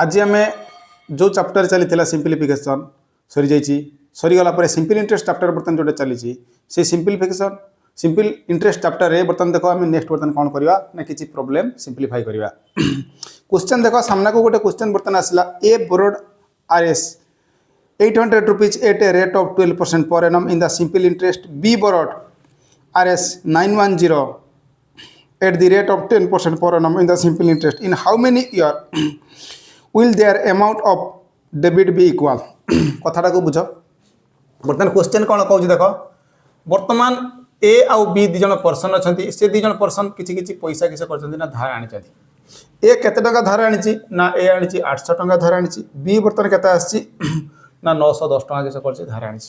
आज आम जो चैप्टर चली सिंपलीफिकेशन सरी जाइए सरीगला पर सिंपल इंटरेस्ट चैप्टर बर्तमान जो चली से सिंपलीफिकेशन सिंपल इंटरेस्ट चैप्टर रे बर्तमान देखो आम नेक्स्ट बर्तमान कौन करवा ना किसी प्रॉब्लम सिंपलीफाई करवा क्वेश्चन देखो सामना को गोटे क्वेश्चन बर्तमान आसला ए borrowed RS 800 rupees at a rate of 12% per annum in the simple interest. B borrowed RS 910 at the rate of 10% per annum in the simple interest. In how many years will their amount of debit be equal? कथाटा को बुझ बर्तमान question कौन कहूँ देख बर्तमान ए आउ be the जन person अच्छा से दी जन पर्सन किसी पैसा किस कर धार आनी ए केते टका धार आनी ना ए आनी 800 टका धार आनी बी बर्तमान केते आसी ना 910 टका किस कर धार आनी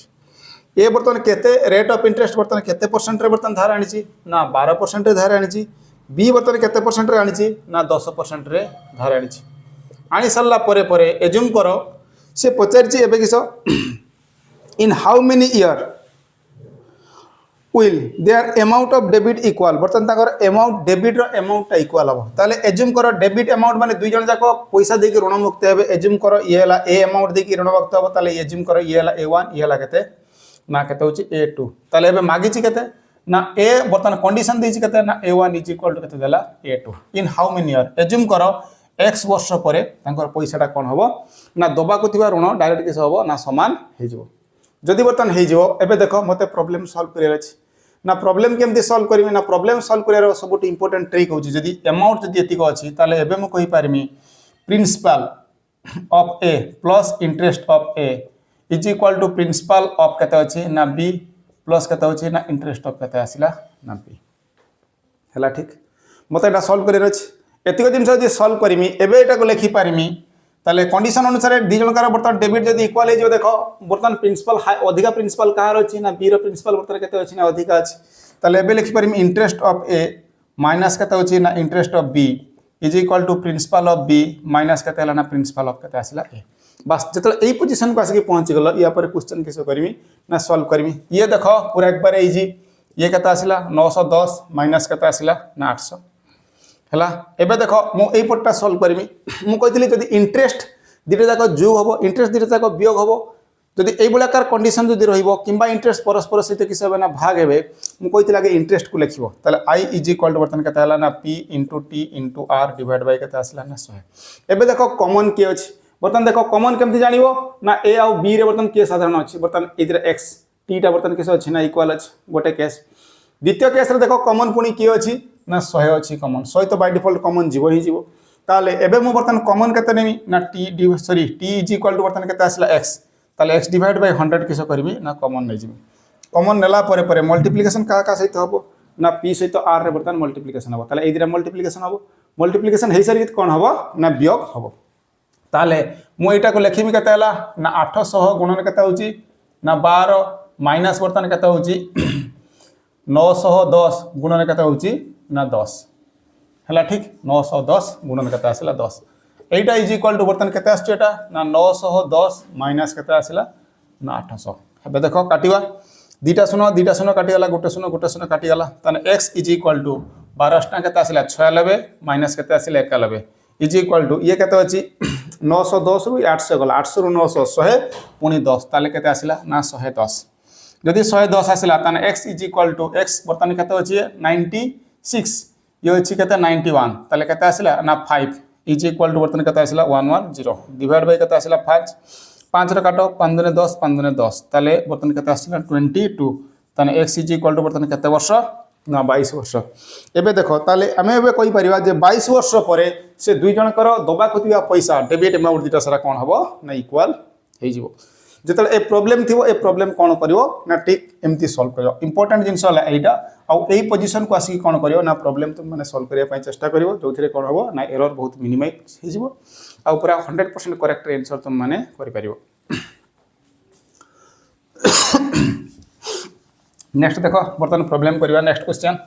ए बर्तमान केते रेट ऑफ इंटरेस्ट बर्तमान केते परसेंट रे बर्तमान धार आनी ना 12% रे धार आनी बी बर्तमान केते परसेंट रे आनी ना 10% रे धार आनी सारा पर एज्यूम कर से पचार एबे किस इन how many year will their amount of debit equal बर्तमान ताकर अमाउंट डेबिट रो अमाउंट इक्वल हम ताले एज्यूम कर डेबिट अमाउंट माने दुई जन जाक पैसा देके ऋण मुक्त हेबे एज्यूम कर ये हला ए अमाउंट देके ऋण मुक्त हो ताले एज्यूम कर ये हला A1 ये हला केते ना केते होची A2 ताले एबे मागी छि केते ना ए बर्तमान कंडीशन देछि केते ना A1 इज इक्वल टू केते देला A2 in how many year assume कर x वर्ष पर तांकर पैसाटा कोन हबो ना दबा को थिबा ऋण डायरेक्ट किस हबो ना समान हे जिवो जदि बर्तमान हे जिवो एबे देखो मते प्रॉब्लम सॉल्व करियर अछि ना प्रॉब्लम केमती सॉल्व करी ना प्रॉब्लम सॉल्व करियर सबुठ इंपोर्टेंट ट्रिक होची जदि अमाउंट जदि एतिक अछि ताले एबे म कहि पारमी principal of A plus interest of A is equal to principal of केते अछि ना B प्लस केते अछि ना इंटरेस्ट ऑफ केते आसिला ना B हला ठीक मते एटा सॉल्व करियर अछि एतिक दिन जदि सॉल्व करमी एबे एटा को लिखि पारमी ताले कंडीशन अनुसार दी जनकार बर्तमान डेबिट जदि इक्वल हे जो देखो बर्तमान प्रिंसिपल अधिका प्रिंसिपल कार अछि ना बी रो प्रिंसिपल बर्तमान केते अछि ना अधिका अछि ताले एबे लिखि पारमी इंटरेस्ट ऑफ A माइनस केते अछि ना interest of B is equal to principal of B minus केते हला ना प्रिंसिपल ऑफ केते आसिला A बस जतले एई पोजीशन को आसी पहुंची गलो या पर क्वेश्चन किसो करमी ना सॉल्व करमी ये देखो पूरा एक बार इजी ये केते आसिला 910 माइनस केते आसिला ना 800 हला एबे देखो मु एई पट्टा सॉल्व करमी मु कहितली जदी इंटरेस्ट दिटे जाक जोग हबो इंटरेस्ट दिटे जाक वियोग हबो जदी एई बलाकार कंडीशन जदी रहिबो किंबा इंटरेस्ट परस्पर सहित किस हेबे ना भाग हेबे मु कहितला के इंटरेस्ट को लिखिबो ताले I इज इक्वल टू बर्तन केते हला ना P * T * R divide by केते आसला ना 100 एबे देखो कॉमन के अछि बर्तन देखो कॉमन केमति जानिबो ना A आ B रे बर्तन के साधारण अछि बर्तन इधर x t टा बर्तन किस अछि ना इक्वल अछि गोटे केस द्वितीय केस रे देखो कॉमन पुनी के अछि ना 100 अछि कॉमन 100 तो बाय डिफॉल्ट कॉमन जीवो ही जीवो ताले एबे मु बर्तन कॉमन केते नेमी ना t इज इक्वल टू बर्तन केते आसला x ताले x डिवाइड बाय 100 किसो करबी ना कॉमन नै जिवि कॉमन नेला परे मल्टीप्लिकेशन का सहित हबो ना p सहित r रे बर्तन मल्टीप्लिकेशन हबो ताले एदिरा मल्टीप्लिकेशन हे सरी कोन हबो ना वियोग हबो ताले मु एटा को लिखिबी केते हला ना 800 गुणन केते होची ना 12 माइनस बर्तन केते होची 910 गुणन केते होची ना 10 हला ठीक 910 गुणन केते आसिला 10 एटा इज इक्वल टू बर्तन केते आछी एटा ना 910 माइनस केते आसिला ना 800 हबे देखो काटिबा दीटा शून्य काटी गला गोटे शून्य काटी गला तने x इज इक्वल टू 12 टा केते आसिला 96 माइनस केते आसिला 91 इज इक्वल टू ये केते अछि 910 रु 800 गला 800 रु 900 100 पुनी 10 ताले केते आसिला ना 110 जदि 110 आसिला तने x is equal to x बर्तन केते अछि 96 ये अछि केते 91 ताले केते आसिला ना 5 इज इक्वल टू बर्तन केते आसिला 110 डिवाइड बाय केते आसिला 5 5 रे काटो 5 दुने 10 5 दुने 10 ताले बर्तन केते आसिला 22 तने x इज इक्वल टू बर्तन केते वर्ष ना 22 वर्ष एबे देखो ताले हमें एबे कहि परिबा जे 22 वर्ष परे से दुई जनकर दबा कोतिबा पैसा डेबिट अमाउंट दिटा सारा कोन हबो ना इक्वल हे जिवो जेतले ए प्रॉब्लम थिवो ए प्रॉब्लम कोन करिवो ना ठीक एमती सॉल्व करिवो इंपोर्टेंट जिंस हला एटा आ एई पोजीशन को आसी कोन करिवो ना प्रॉब्लम तुम माने सॉल्व करिया पई चेष्टा करिवो जोथिरे कोन हबो ना एरर बहुत मिनिमाइज हे जिवो आ पूरा 100% करेक्ट आंसर तुम माने करि परिवो नेक्स्ट देखो बर्तन प्रॉब्लम करिवा नेक्स्ट क्वेश्चन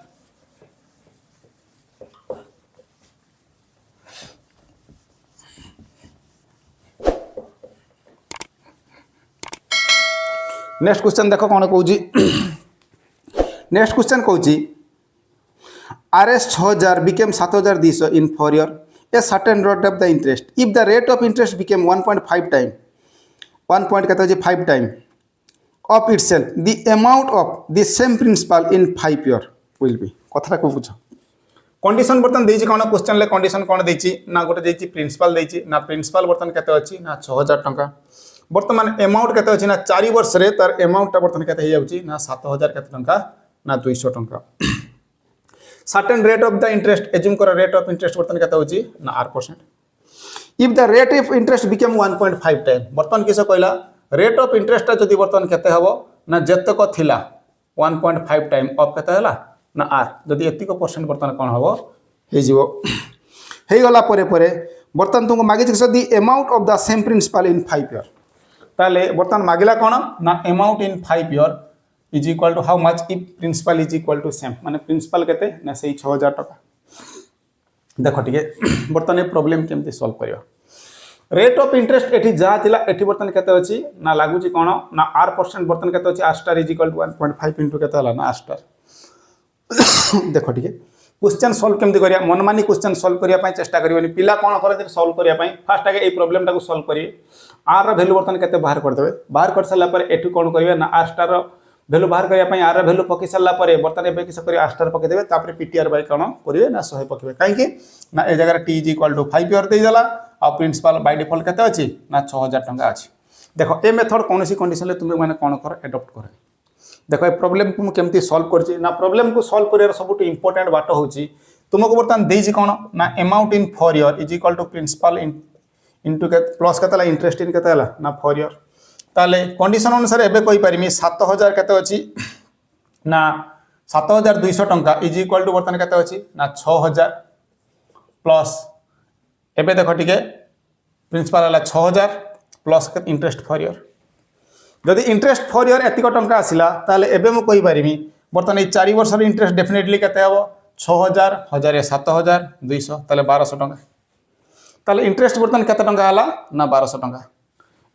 नेक्स्ट क्वेश्चन देखो कौन कहूँ नेक्स्ट क्वेश्चन कहूँ RS 6000 became 7200 in 4 years a certain rate of the interest. If the rate of interest became 1.5 time, 1 point कहता है 5 time of itself, the amount of the same principal in 5 year will be. कथाटा को बुझ condition बर्तन देछि कोन question ले condition कोन देछि ना गोटे देछि प्रिंसिपल देछि ना प्रिंसिपल बर्तन केते अछि ना 6000 टंका वर्तमान अमाउंट केते अछि ना 4 वर्ष रे तार अमाउंट टा बर्तन केते हे जाउछि ना 7000 केते टंका ना 200 टंका certain rate of the interest assume करो रेट ऑफ इंटरेस्ट बर्तन केते होछि ना 8%. If the rate of interest become 1.5 time बर्तन किस कहला रेट ऑफ इंटरेस्ट जदि बर्तन केते हबो ना जतक थिला 1.5 टाइम ऑफ केते हला ना आर जदि एतिक परसेंट बर्तन कोन हबो हे जिवो हे गला परे परे बर्तन तुमको मागे छ the amount of the same principal in 5 year ताले बर्तन मागिला कोन ना amount in 5 year is equal to how much if principal is equal to same माने प्रिंसिपल केते ना सही 6000 टका देखो ठीक है बर्तन ये प्रॉब्लम केमती सॉल्व करियो रेट ऑफ इंटरेस्ट एठी जा थिला एठी बर्तन केते अछि ना लागु छी कोन ना r% बर्तन केते अछि r star is equal to 1.5 into केते हला ना r स्टार देखो ठीक है क्वेश्चन सॉल्व केमती करिया मनमानी क्वेश्चन सॉल्व करिया पई चेष्टा करिवनी पिला कोन करे सॉल्व करिया पई फर्स्ट आगे ए प्रॉब्लम टाको सॉल्व करी r र वैल्यू बर्तन केते बाहर कर देबे बाहर कर सला पर एठी कोन करिवे ना r स्टार वैल्यू बाहर करिया पई r र वैल्यू पकी सला पर बर्तन एबे किस करी r स्टार पके देबे तापर ptr बाय कोन करिवे ना 100 पकेबे काहे कि ना ए जगह t is equal to 5 year दे देला आ प्रिंसिपल बाय डिफॉल्ट केते अछि ना 6000 टंका अछि देखो ए मेथड कोनसी कंडीशन ले तुमे माने कोन कर एडॉप्ट करे देखो ए प्रॉब्लम को केमती सॉल्व करछि ना प्रॉब्लम को सॉल्व करियर सबटु इंपोर्टेंट बात होछि तुमको बर्तन देछि कोन ना amount in 4 year is equal to principal into के प्लस केतला इंटरेस्ट इन केतला ना 4 ईयर ताले कंडीशन अनुसार एबे कोइ परिमी 7000 केते अछि ना 7200 टंका इज इक्वल टू बर्तन केते अछि ना 6000 प्लस एबे देखो ठीक है प्रिंसिपल हला 6000 प्लस इंटरेस्ट 4 ईयर जदि इंटरेस्ट 4 ईयर एतिक टंका आसिला ताले एबे मु कहि परिमी बर्तन ए 4 वर्ष रे इंटरेस्ट डेफिनेटली केते हबो 6000 1000 7200 ताले 1200 टंका ताले इंटरेस्ट बर्तन केते टंका हला ना 1200 टंका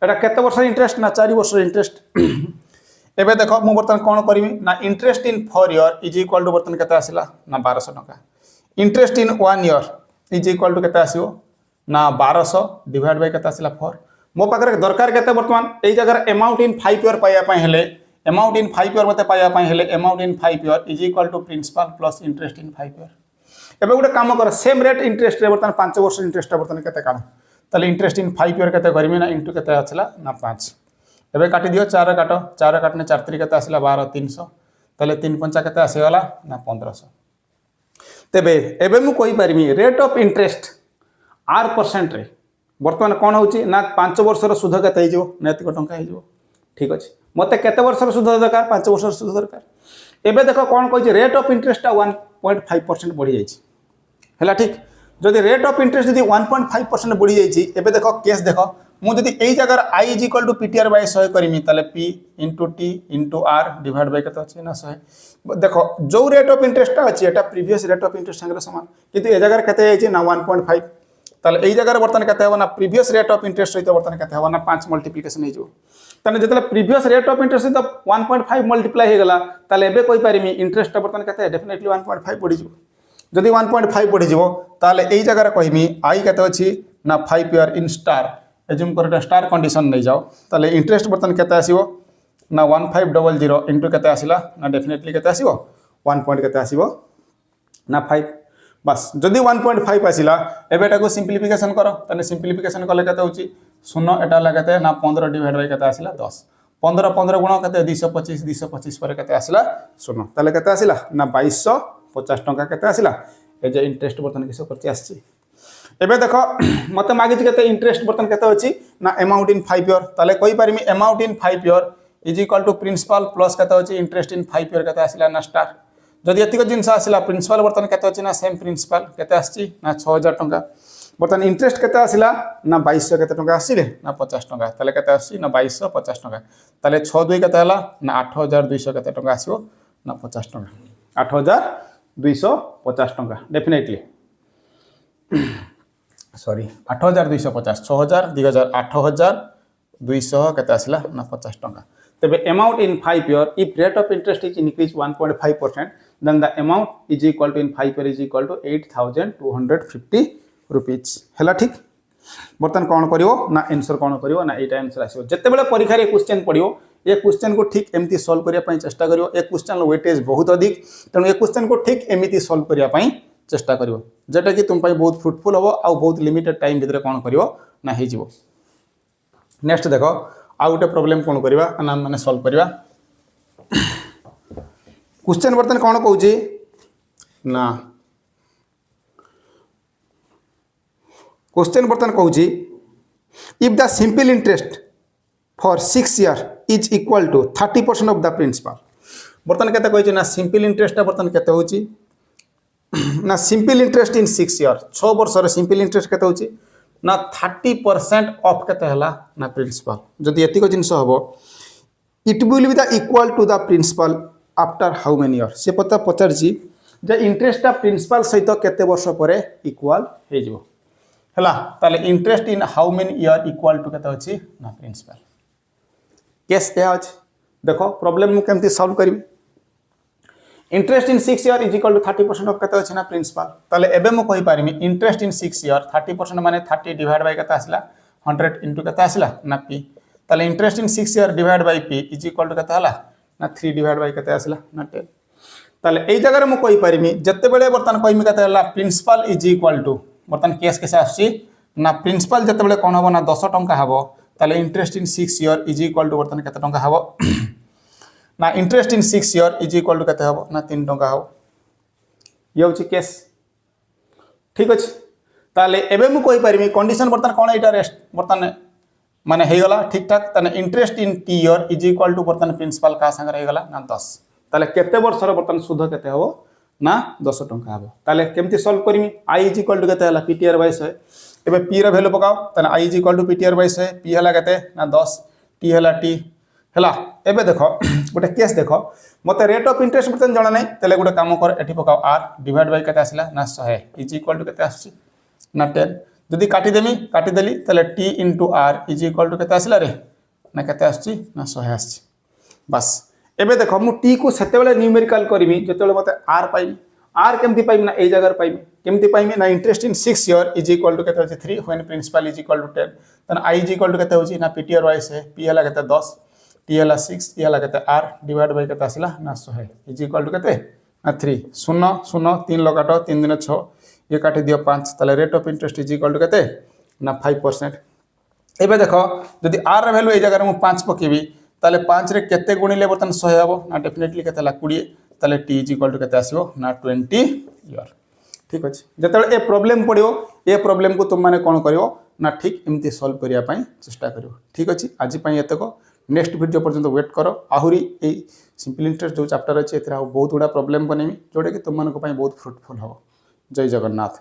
एटा केते वर्ष इंटरेस्ट ना 4 वर्ष इंटरेस्ट एबे देखो मु बर्तन कोन करमी ना interest in 4 year is equal to बर्तन केते आसिला ना 1200 टंका interest in 1 year is equal to केते आसीबो ना 1200 डिवाइड बाय केते आसिला 4 मो पाकर दरकार केते वर्तमान एई जगह अमाउंट इन 5 ईयर पाया पय हेले अमाउंट इन 5 ईयर मते पाया पय हेले amount in 5 year is equal to principal plus interest in 5 year एबे गुटे काम कर सेम रेट इंटरेस्ट रे वर्तमान 5 वर्ष इंटरेस्ट वर्तमान केते काढ ताले इंटरेस्ट इन 5 ईयर केते करमी ना इनटू केते आछला ना 5 एबे काटी दियो 4 काटो 4 काटने 4 3 केते आछला 12 300 ताले 3 5 केते आसे वाला ना 1500 तेबे एबे मु कोइ permit rate of interest r% रे वर्तमान कोन होउची ना 5 वर्ष रो सुध केते हिजो नैतिक टंका हिजो ठीक अछि मते केते वर्ष रो सुध दरकार 5 वर्ष रो सुध दरकार एबे देखो कोन कहै रेट ऑफ इंटरेस्ट 1.5% बढ़ी जाइछि हैला ठीक जदि रेट ऑफ इंटरेस्ट जदि 1.5% बढ़ी जाइछि एबे देखो केस देखो मु जदि एई जगह i is equal to ptr by 100 करमी ताले p into t into r divide by केते अछि ना 100 देखो जो रेट ऑफ इंटरेस्ट अछि एटा प्रीवियस रेट ऑफ इंटरेस्ट संगे समान किंतु ए जगह केते आइछि ना 1.5 ताले एई जगह बर्तन केते हबो ना प्रीवियस रेट ऑफ इंटरेस्ट सहित बर्तन केते हबो ना 5 मल्टीप्लिकेशन हे जो ताने जतले प्रीवियस रेट ऑफ इंटरेस्ट सहित 1.5 मल्टीप्लाई हे गला ताले एबे कोइ पारिमी इंटरेस्ट बर्तन केते डेफिनेटली 1.5 बढ़ी जो जदि 1.5 बढ़ी जीवो ताले एई जगह रे कहिमी आई केते अछि ना 5 ईयर इन स्टार एज्यूम करटा स्टार कंडीशन नै जाओ ताले इंटरेस्ट बर्तन केते आसीबो ना 1500 इनटू केते आसीला ना डेफिनेटली केते आसीबो 1 पॉइंट केते आसीबो ना 5 बस जदि 1.5 आसीला एबेटा को सिंपलीफिकेशन करो ताने सिंपलीफिकेशन कले केते होची 0 एटा लागते ना 15 डिवाइड बाय केते आसीला 10 15 15 गुण केते 225 225 पर केते आसीला 0 ताले केते आसीला ना 2250 टंका केते आसीला ए जे इंटरेस्ट बर्तन किसो करची आसी एबे देखो मते मागिच केते इंटरेस्ट बर्तन केते होची ना अमाउंट इन 5 ईयर ताले कोइ परिमी amount in 5 year is equal to principal plus केते होची इंटरेस्ट इन 5 ईयर केते आसीला ना स्टार जदि एतिक जिंस आसीला प्रिंसिपल बर्तन केते होची ना सेम प्रिंसिपल केते आसी ना 6000 टंका बर्तन इंटरेस्ट केते आसीला ना 2200 केते टंका आसीले ना 50 टंका ताले केते आसी ना 2250 टंका ताले 6 2 केते हला ना 8200 केते टंका आसीबो ना 50 टंका 8250 टंका डेफिनेटली सॉरी 8250 6000 2000 8200 केते आसीला ना 50 टंका तबे amount in 5 year if rate of interest is increase 1.5% then the amount is equal to in 5 year is equal to 8250 rupees है ठीक। बर्तमान कौन करिवो ना आंसर कौन करिवो ना एटा आंसर आसीबो जेतेबेले परीक्षा रे क्वेश्चन पड़िवो ये क्वेश्चन को ठीक एमती सॉल्व करिया पई चेष्टा करिवो। ए क्वेश्चन वेटेज बहुत अधिक तेणु ए क्वेश्चन को ठीक एमती सॉल्व करिया पई चेष्टा करिवो जेटा कि तुम पई बहुत फ्रूटफुल हबो आ बहुत लिमिटेड टाइम भितर कौन करिवो ना हे जिवो। नेक्स्ट देखो आ गोटे प्रॉब्लम कौन करवा ना माने सॉल्व करवा। क्वेश्चन बर्तन कौन कहूँ ना क्वेश्चन बर्तन कहूँ if the simple interest for 6 years is equal to 30% of the principal. बर्तन केते कहछि ना सिंपल इंटरेस्ट बर्तन केते होछि ना सिंपल इंटरेस्ट इन 6 years 6 वर्ष रे सिंपल इंटरेस्ट केते होछि ना 30% ऑफ केते हला ना प्रिंसिपल। जदि एतिको जिंस हबो it will be the equal to the principal after how many year. से पता पचारछि जे इंटरेस्ट टा प्रिंसिपल सहित केते वर्ष परे इक्वल हे जिवो हला ताले interest in how many year equal to केते अछि ना प्रिंसिपल। केस ए अछि देखो प्रॉब्लम मु केमती सॉल्व करबी। Interest in 6 years is equal to 30% of केते अछि ना प्रिंसिपल। ताले एबे मु कहि पारिमी इंटरेस्ट इन 6 years 30% माने 30 डिवाइड बाय केते आसला 100 इनटू केते आसला ना p। ताले interest in 6 years divide by p is equal to केते हला ना 3 डिवाइड बाय केते आसला ना 10। ताले एई जगह रे मु कहि पारिमी जत्ते बेले बर्तन कहिमी केते हला प्रिंसिपल इज इक्वल टू बर्तन केस केसे आछि ना प्रिंसिपल जत्ते बेले कोन हबो ना 10 टंका हबो ताले interest in 6 years is equal to बर्तन केते टंका हबो ना interest in 6 years is equal to केते हबो ना 3 टंका हबो। ये होछि केस ठीक अछि। ताले एबे मु कहि पारिमी कंडीशन बर्तन कोन एटा रेस्ट बर्तन माने हे गला ठीक ठाक ताने interest in T year is equal to बर्तन प्रिंसिपल का संग हे गला ना 10। ताले केते वर्ष रे बर्तन सुध केते हबो ना 10 टंका हबो। ताले केमती solve Karmi i is equal to केते हला ptr बाय 100 एबे p रो वैल्यू पकाओ ताने i is equal to ptr by 100 p हला केते ना 10 t हला t हला। एबे देखो गोटे केस देखो मते रेट ऑफ इंटरेस्ट बर्तन जणा नै तले गोटे काम कर एठी पकाओ r डिवाइड बाय केते आसला ना 100 इज इक्वल टू केते आछि ना 10। जदि काटी देमी काटी देली तले t * r is equal to केते आसला रे ना केते आछि ना 100 आछि बस। एबे देखो मु t को सेते बेले न्यूमेरिकल करमी जते बेले मते r पाइमी r केमती पाइमी ना ए जगह पाइमी केमती पाइमी ना interest in 6 years is equal to केते अछि 3 when principal is equal to 10 तन i इज इक्वल टू केते होछि ना ptr बाय 100 p हला केते 10 t हला 6 t हला केते r डिवाइड बाय केते आसला ना 100 इज इक्वल टू केते ना 3 0 0 3 लगाटो 3 दिन 6 ये काटी दियो 5 तले rate of interest is equal to केते ना 5%। एबे देखो जदि r रे वैल्यू ए जगह मु 5 पकेबी ताले 5 रे केते गुणिले बर्तन 100 हबो ना डेफिनेटली केते ला 20 ताले t इज इक्वल टू केते आसीबो ना 20 ईयर ठीक अछि। जतले ए प्रॉब्लम पडियो ए प्रॉब्लम को तुम माने कोन करिवो ना ठीक एमती सॉल्व करिया पई चेष्टा करिवो ठीक अछि। आज पई एतको नेक्स्ट वीडियो पर्यंत वेट करो आहुरी ए सिंपल इंटरेस्ट जो चैप्टर अछि एथरा बहुत गुडा प्रॉब्लम बनेमी जोडे कि तुम मानको पई बहुत फ्रूटफुल हबो। जय जगन्नाथ।